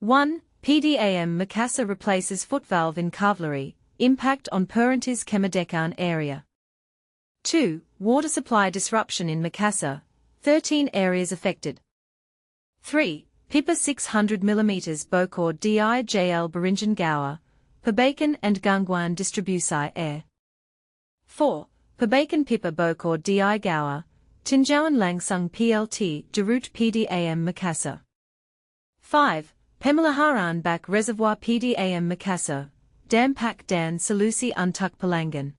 1. PDAM Makassar replaces Footvalve in Kavleri, impact on Perintis Kemerdekaan area. 2. Water supply disruption in Makassar, 13 areas affected. 3. Pipa 600 mm Bocor Dijl Beringin Gowa, Perbaikan and Gangguan Distribusi air. 4. Perbaikan Pipa Bocor Di Gowa, Tinjauan Langsung PLT Dirut PDAM Makassar. 5. Pemeliharaan back Reservoir PDAM Makassar, Dampak dan Solusi untuk Pelanggan.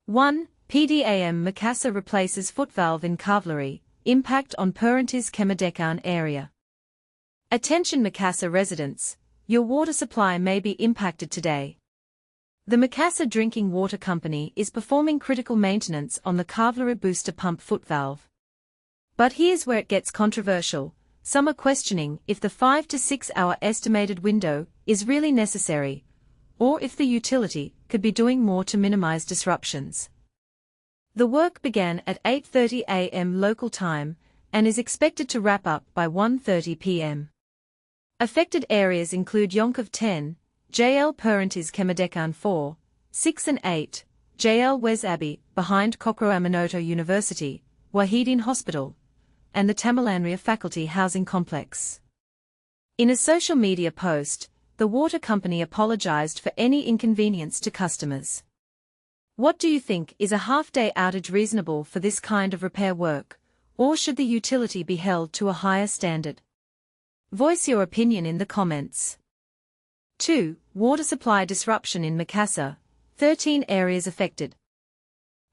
1. PDAM Makassar replaces Footvalve in Kavleri, impact on Perintis Kemerdekaan area. Attention Makassar residents, your water supply may be impacted today. The Makassar Drinking Water Company is performing critical maintenance on the Kavleri booster pump Footvalve. But here's where it gets controversial. Some are questioning if the 5 to 6 hour estimated window is really necessary, or if the utility could be doing more to minimize disruptions. The work began at 8:30 a.m. local time and is expected to wrap up by 1:30 p.m. Affected areas include Yonkov 10, JL Perintis Kemerdekaan IV, 6 and 8, JL Wesabbe, behind Aminoto University, Wahidin Hospital, and the Tamalanrea Faculty Housing Complex. In a social media post, the water company apologized for any inconvenience to customers. What do you think? Is a half-day outage reasonable for this kind of repair work, or should the utility be held to a higher standard? Voice your opinion in the comments. 2. Water supply disruption in Makassar, 13 areas affected.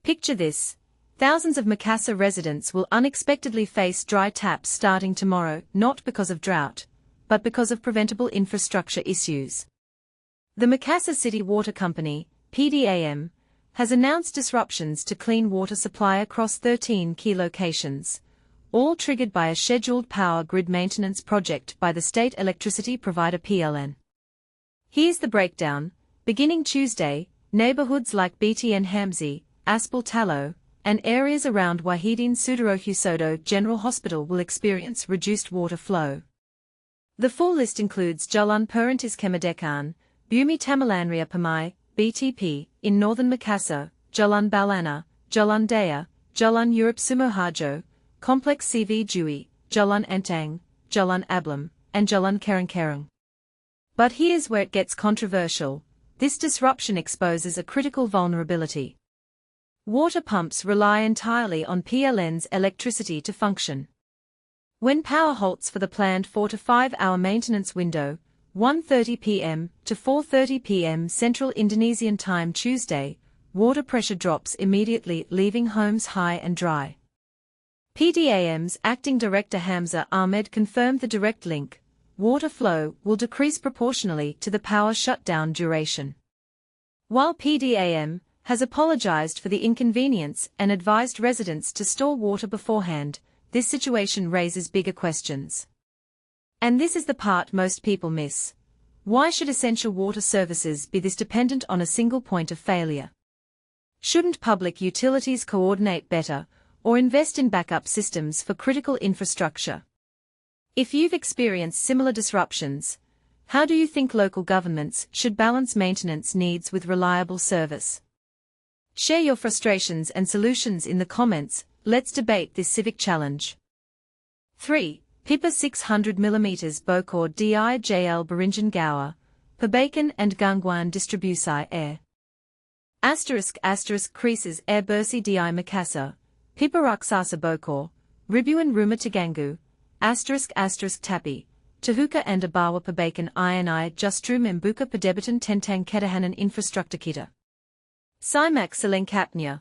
Picture this. Thousands of Makassar residents will unexpectedly face dry taps starting tomorrow, not because of drought, but because of preventable infrastructure issues. The Makassar City Water Company, PDAM, has announced disruptions to clean water supply across 13 key locations, all triggered by a scheduled power grid maintenance project by the state electricity provider PLN. Here's the breakdown. Beginning Tuesday, neighborhoods like BTN Hamzi, Aspel Tallow, and areas around Wahidin Sudarohusodo General Hospital will experience reduced water flow. The full list includes Jalan Perintis Kemerdekaan, Bumi Tamalanrea Pemai, BTP, in northern Makassar, Jalan Balana, Jalan Daya, Jalan Europe Sumoharjo, Complex CV Jui, Jalan Antang, Jalan Ablem, and Jalan Kereng. But here's where it gets controversial. This disruption exposes a critical vulnerability. Water pumps rely entirely on PLN's electricity to function. When power halts for the planned 4 to 5 hour maintenance window, 1:30 p.m. to 4:30 p.m. Central Indonesian Time Tuesday, water pressure drops immediately, leaving homes high and dry. PDAM's acting director Hamza Ahmed confirmed the direct link. Water flow will decrease proportionally to the power shutdown duration. While PDAM has apologized for the inconvenience and advised residents to store water beforehand, this situation raises bigger questions. And this is the part most people miss. Why should essential water services be this dependent on a single point of failure? Shouldn't public utilities coordinate better, or invest in backup systems for critical infrastructure? If you've experienced similar disruptions, how do you think local governments should balance maintenance needs with reliable service? Share your frustrations and solutions in the comments. Let's debate this civic challenge. 3. Pipa 600 mm Bocor Dijl Beringin Gowa, Perbaikan and Gangguan Distribusi air. *** Creases air Bersi Di Makassar, Pipa Raksasa Bocor, Ribuan Rumah Terganggu, ** Tapi, Tahuka and Abawa Perbaikan ini justru membuka perdebatan tentang ketahanan infrastruktur kita. Simak selengkapnya.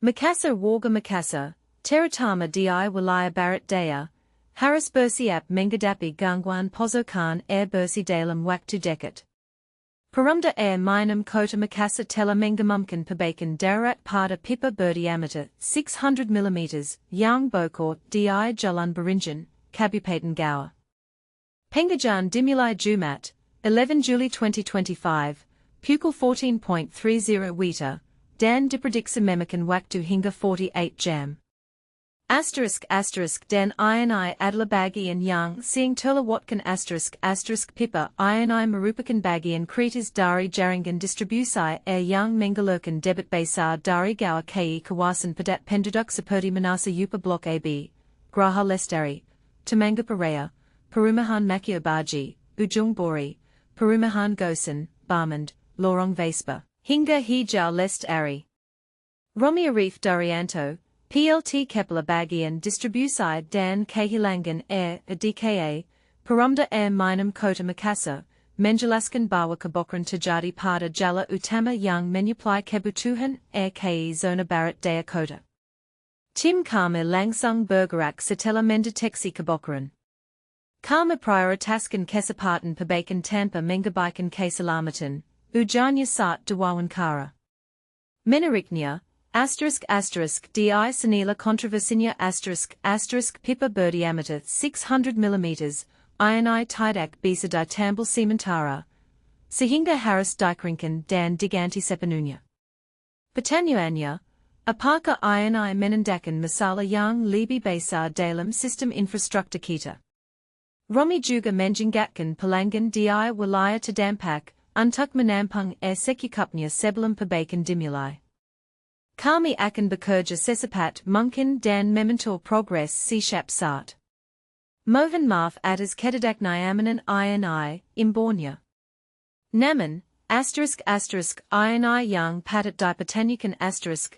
Makassar Warga Makassar, terutama di wilayah Barat Daya, harus bersiap menghadapi gangguan pasokan air bersih dalam waktu dekat. Perumda air minum kota Makassar telah mengumumkan perbaikan darurat pada pipa berdiameter 600 mm yang bocor di Jalan Beringin, Kabupaten Gowa. Pengerjaan dimulai Jumat, 11 Juli 2025, pukul 14.30 Wita, dan diprediksi memakan waktu hingga 48 jam. Den ini adalah bagian yang siang terlewatkan Pipa ini merupakan bagian kritis dari jaringan distribusi yang menggalakkan debit besar dari Gowa ke kawasan padat penduduk seperti Manasa Upa Blok AB, Graha Lestari, Tamalanrea, Perumahan Makia Baji, Ujung Bori, Perumahan Gosan, Barmand, Lorong Vespa, hingga Hijau Lestari. Romi Arif Darianto, PLT Kepala Bagian Distribusi dan Kehilangan DKA, Perumda Minum Kota Makassar, menjelaskan bahwa kebakaran terjadi pada jala utama yang menyuplai kebutuhan ke zona barat daya kota. Tim kami langsung bergerak setelah mendeteksi kebakaran. Kami prioritaskan kecepatan perbaikan tanpa mengabaikan keselamatan, ujarnya saat diwawancara. Menariknya, di senila kontroversinya pipa berdiameter 600 mm, ini tidak bisa ditambal sementara, sehingga harus dikeringkan dan diganti sepenuhnya. Pertanyaannya, apakah ini menandakan masalah yang lebih besar dalam sistem infrastruktur kita? Romi juga menjingatkan pelanggan di wilayah terdampak untuk menampung secukupnya sebelum perbaikan dimulai. Kami akan bekerja secepat mungkin dan memantau progres setiap saat. Mohon maaf atas ketidaknyamanan ini, imbornya. Namun, ini yang patut dipertanyakan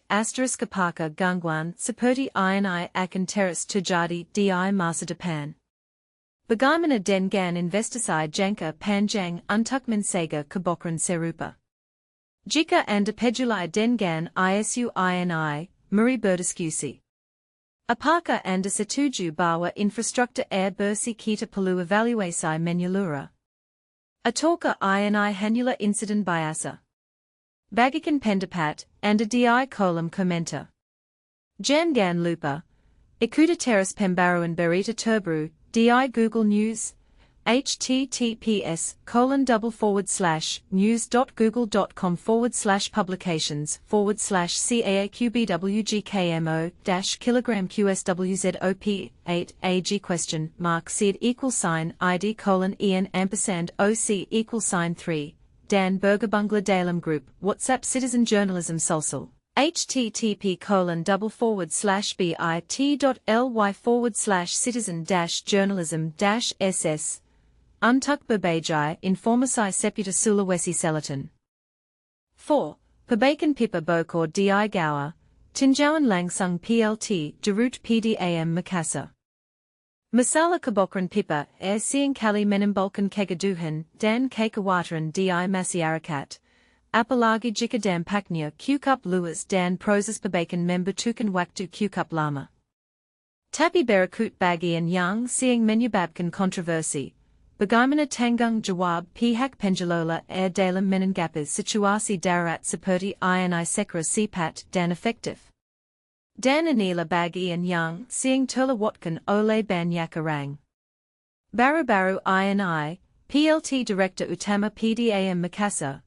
apakah gangguan seperti ini akan terus terjadi di masa depan. Bagaimana dengan investasi jangka panjang untuk mencegah kebakaran serupa? Jika Anda peduli dengan isu ini, mari berdiskusi. Apakah Anda setuju bahwa infrastruktur air bersih kita perlu evaluasi menyeluruh? Ataukah ini hanyalah insiden biasa? Bagikan pendapat Anda di kolom komentar. Jangan lupa, ikuti terus pembaruan berita terbaru di Google News, https://news.google.com/publications/CAQBWGKMO-QSWZOP8 AG Seed $ID:*EN&OC=3 Dan Bergabungla dalam Group WhatsApp Citizen Journalism Social http://bit.ly/citizen-journalism-ss Untuk berbagai informasi seputar Sulawesi Selatan. 4. Perbaikan Pipa Bocor di Gowa, Tinjauan Langsung PLT Dirut PDAM Makassar. Masalah kebakaran pipa seringkali menimbulkan kegaduhan dan kekhawatiran di masyarakat, apalagi jika dampaknya cukup luas dan proses perbaikan membutuhkan waktu cukup lama. Tapi berikut bagian yang sering menyebabkan kontroversi. Bagaimana tanggung jawab pihak pengelola dalam menanggapi situasi darurat seperti ini secara cepat dan efektif? Dan inilah bagian yang sering terlewatkan oleh banyak orang. Baru-baru ini, PLT Direktur Utama PDAM Makassar,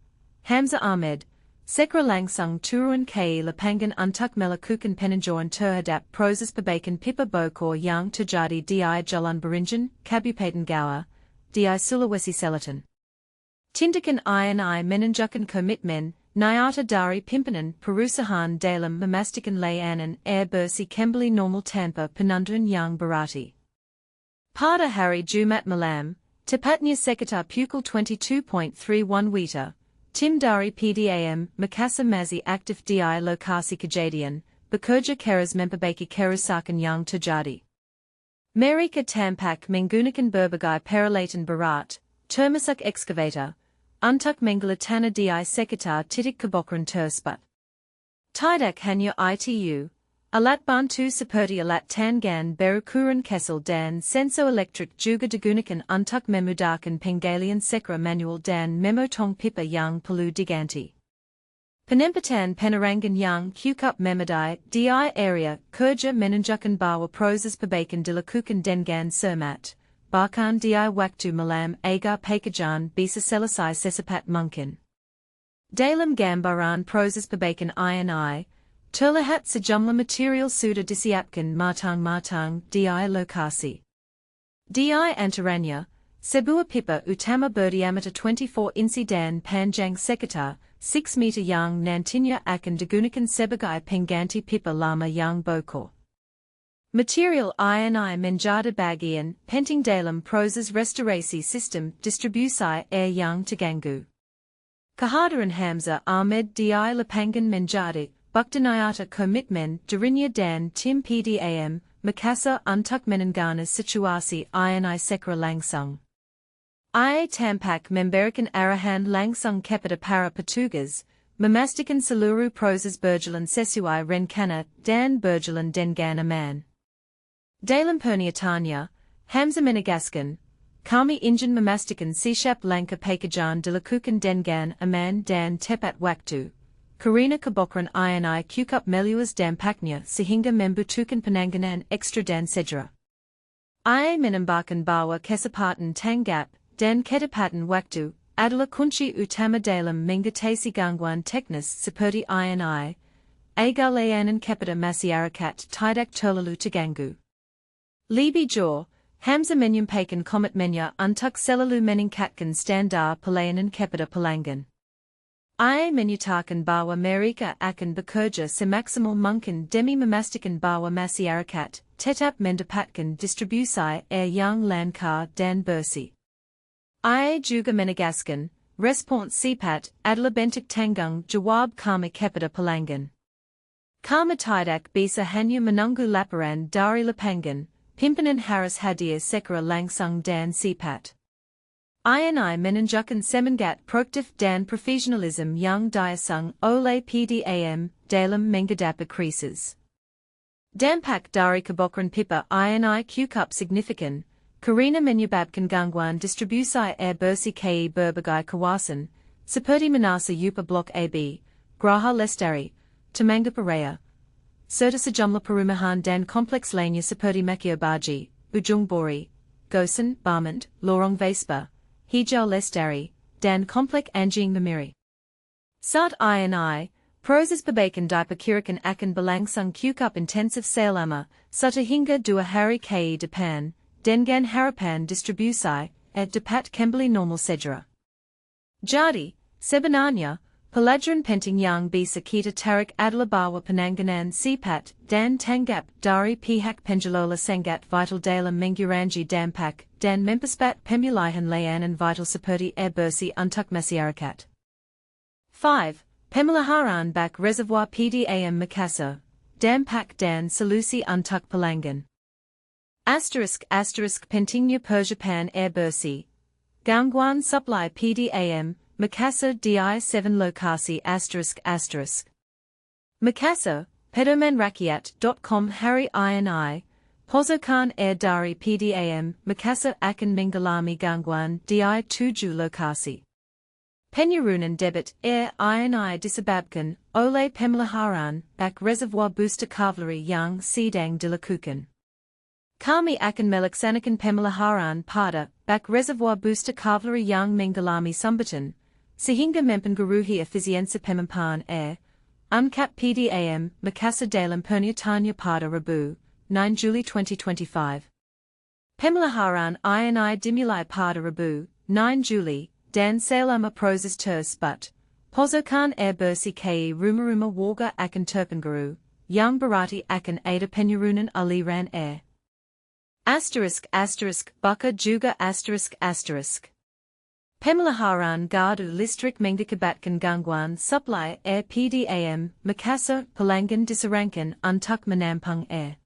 Hamzah Ahmed, segera langsung turun ke lapangan untuk melakukan peninjauan terhadap proses perbaikan pipa Bocor yang terjadi di Jalan Beringin, Kabupaten Gowa, di Sulawesi Selatan. Tindakan ini menunjukkan komitmen nyata dari pimpinan perusahaan dalam memastikan layanan air bersih kembali normal tanpa penundaan yang berarti. Pada hari Jumat malam, tepatnya sekitar pukul 22.31 Wita, tim dari PDAM Makassar masih aktif di lokasi kejadian, bekerja keras memperbaiki kerusakan yang terjadi. Mereka tampak menggunakan berbagai peralatan berat, termasuk ekskavator, untuk menggali tanah di sekitar titik kebakaran tersebut. Tidak hanya itu, alat bantu seperti alat tangan berukuran kecil dan sensor elektrik juga digunakan untuk memudahkan penggalian secara manual dan memotong pipa yang perlu diganti. Penempatan penerangan yang cukup memadai di area kerja menunjukkan bahwa proses perbaikan dilakukan dengan cermat, bahkan di waktu malam agar pekerjaan bisa selesai secepat mungkin. Dalam gambaran proses perbaikan ini, Terlihat sejumlah material sudah disiapkan matang-matang di lokasi. Di antaranya, sebuah pipa utama berdiameter 24 inci dan panjang sekitar 6 meter yang nantinya akan digunakan sebagai pengganti pipa lama yang bocor. Material ini menjadi bagian penting dalam proses restorasi sistem distribusi air yang terganggu. Kehadiran Hamzah Ahmed di lapangan menjadi bukti nyata komitmen dirinya dan tim PDAM Makassar untuk menangani situasi ini secara langsung. Ia tampak memberikan arahan langsung kepada para petugas, memastikan seluruh proses berjalan sesuai rencana dan berjalan dengan aman. Dalam pernyataannya, Hamzah menegaskan, kami ingin memastikan setiap langkah pekerjaan dilakukan dengan aman dan tepat waktu, karena kebocoran ini cukup meluas dampaknya sehingga membutuhkan penanganan ekstra dan segera. Ia menambahkan bahwa kecepatan tanggap dan ketepatan waktu adalah kunci utama dalam mengatasi gangguan teknis seperti ini, agar layanan kepada masyarakat tidak terlalu terganggu. Lebih jauh, Hamzah menyampaikan komitmennya untuk selalu meningkatkan standar pelayanan kepada pelanggan. Ia menyatakan bahwa mereka akan bekerja semaksimal mungkin demi memastikan bahwa masyarakat tetap mendapatkan distribusi air yang lancar dan bersih. Ia juga menegaskan, respons cepat adalah bentuk tanggung jawab kami kepada pelanggan. Kami tidak bisa hanya menunggu laporan dari lapangan, pimpinan harus hadir secara langsung dan cepat. Ini menunjukkan semangat proaktif dan profesionalisme yang diusung oleh PDAM dalam menghadapi krisis. Dampak dari kebocoran pipa ini cukup signifikan, karena menyebabkan gangguan distribusi air bersih ke berbagai kawasan, seperti Manasa Yupa Blok AB, Graha Lestari, Tamalanrea, serta sejumlah perumahan dan kompleks lainnya seperti Makia Baji, Ujung Bori, Gosen, Barmont, Lorong Vespa, Hijau Lestari, dan Komplek Anjing Memiri. Saat ini, proses perbaikan diperkirakan akan berlangsung cukup intensif selama 1 hingga 2 hari ke depan, dengan harapan distribusi air dapat kembali normal segera. Jadi, sebenarnya, pelajaran penting yang bisa kita tarik adalah bahwa penanganan cepat dan tanggap dari pihak pengelola sangat vital dalam mengurangi dampak dan mempercepat pemilihan layanan vital seperti air bersih untuk masyarakat. 5. Pemeliharaan bak Reservoir PDAM Makassar, Dampak dan Solusi untuk Pelanggan. ** pentingnya persiapan air bersih. Gangguan supply PDAM Makassar di 7 lokasi ***. Makassar, pedomanrakyat.com hari ini, pozokan air dari PDAM Makassar akan mengalami gangguan di 7 lokasi. Penurunan debit air ini disebabkan oleh pemeliharaan bak Reservoir booster Kavleri yang sedang dilakukan. Kami akan melaksanakan pemeliharaan pada bak Reservoir booster Kavleri yang mengalami sumbatan, sehingga mempengaruhi efisiensi pemampanan air, ungkap PDAM Makassar dalam pernyataannya pada Rabu, 9 Juli 2025. Pemeliharaan ini dimulai pada Rabu, 9 Juli, dan selama proses tersebut, pozokan air bersih ke rumah-rumah warga akan terpengaruh, yang berarti akan ada penurunan aliran air. Buka juga ***. Pemeliharaan gardu listrik mengakibatkan gangguan supply air PDAM Makassar pelanggan disarankan untuk menampung air.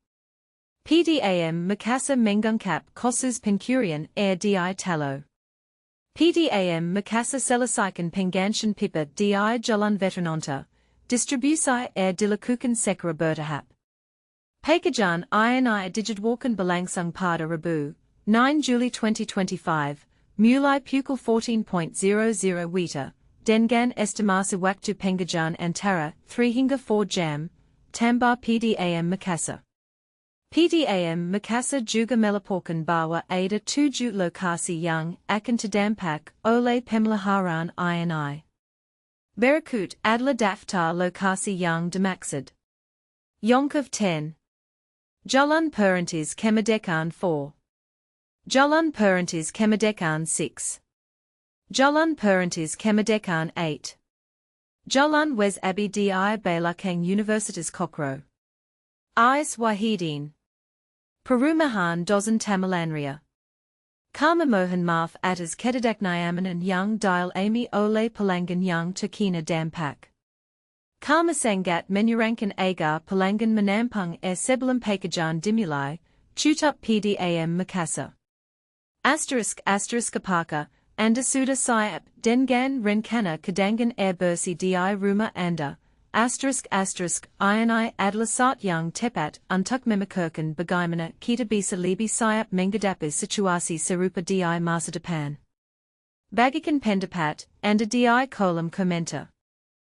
PDAM Makassar mengungkap kasus pencurian air di Talo. PDAM Makassar selesaikan penggantian pipa di Jalan Veteranonta, distribusi air dilakukan secara bertahap. Pekerjaan ini dijadwalkan berlangsung pada Rabu, 9 Juli 2025. Mulai pukul 14.00 Wita, dengan estimasi waktu pengerjaan antara 3 hingga 4 jam, tambah PDAM Makassar. PDAM Makassar juga melaporkan bahwa ada 7 lokasi yang akan terdampak oleh pemeliharaan ini. Berikut adalah daftar lokasi yang dimaksud. Yonkov 10. Jalan Perintis Kemerdekaan IV. Jalan Perintis Kemerdekaan VI. Jalan Perintis Kemerdekaan VIII. Jalan Wesabbe di Belakang Universitas Kokro. Is Wahidin. Perumahan Dozen Tamalanrea. Kamamohan Maaf atas Kedadaknyamanan yang Dial Amy Ole Pelanggan yang Terkina Dampak. Kamasangat Menyurankan Agar Pelanggan Menampung Sebelum Pekerjaan Dimulai, Tutup PDAM Makassar. Apaka, Anda Sudah Siap, Dengan Rencana Cadangan Bersih di Rumah Anda, INI adalah saat yang tepat untuk memikirkan bagaimana kita bisa lebih siap menghadapi situasi serupa di masa depan. Bagikan pendapat Anda di kolom komentar.